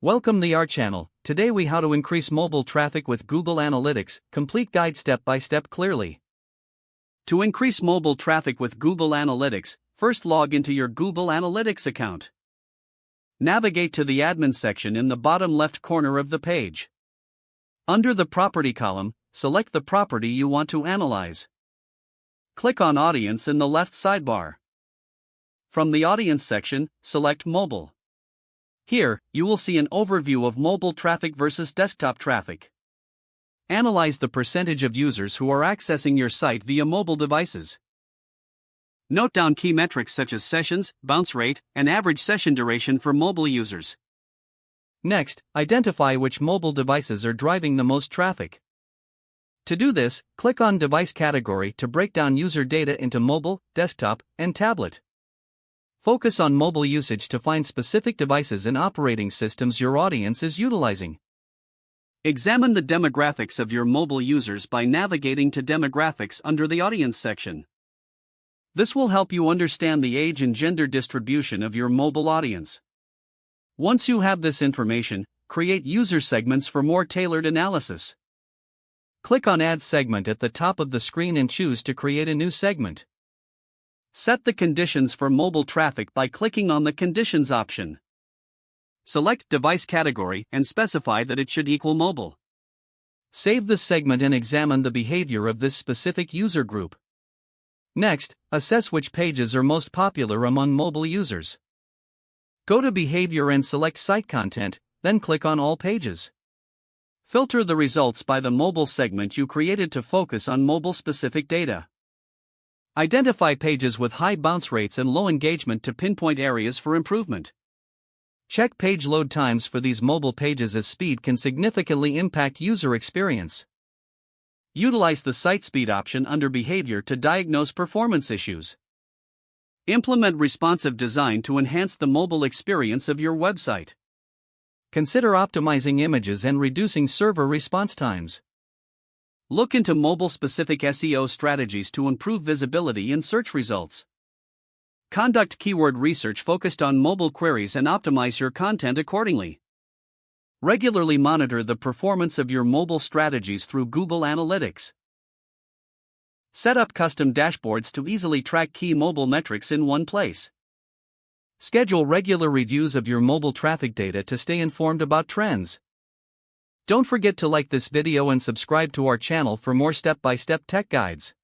Welcome to our channel. Today we how to increase mobile traffic with Google Analytics, complete guide step by step clearly. To increase mobile traffic with Google Analytics, first log into your Google Analytics account. Navigate to the admin section in the bottom left corner of the page. Under the property column, select the property you want to analyze. Click on Audience in the left sidebar. From the Audience section, select Mobile. Here, you will see an overview of mobile traffic versus desktop traffic. Analyze the percentage of users who are accessing your site via mobile devices. Note down key metrics such as sessions, bounce rate, and average session duration for mobile users. Next, identify which mobile devices are driving the most traffic. To do this, click on Device category to break down user data into mobile, desktop, and tablet. Focus on mobile usage to find specific devices and operating systems your audience is utilizing. Examine the demographics of your mobile users by navigating to Demographics under the Audience section. This will help you understand the age and gender distribution of your mobile audience. Once you have this information, create user segments for more tailored analysis. Click on Add Segment at the top of the screen and choose to create a new segment. Set the conditions for mobile traffic by clicking on the Conditions option. Select Device category and specify that it should equal mobile. Save the segment and examine the behavior of this specific user group. Next, assess which pages are most popular among mobile users. Go to Behavior and select Site Content, then click on All Pages. Filter the results by the mobile segment you created to focus on mobile-specific data. Identify pages with high bounce rates and low engagement to pinpoint areas for improvement. Check page load times for these mobile pages as speed can significantly impact user experience. Utilize the Site Speed option under Behavior to diagnose performance issues. Implement responsive design to enhance the mobile experience of your website. Consider optimizing images and reducing server response times. Look into mobile-specific SEO strategies to improve visibility in search results. Conduct keyword research focused on mobile queries and optimize your content accordingly. Regularly monitor the performance of your mobile strategies through Google Analytics. Set up custom dashboards to easily track key mobile metrics in one place. Schedule regular reviews of your mobile traffic data to stay informed about trends. Don't forget to like this video and subscribe to our channel for more step-by-step tech guides.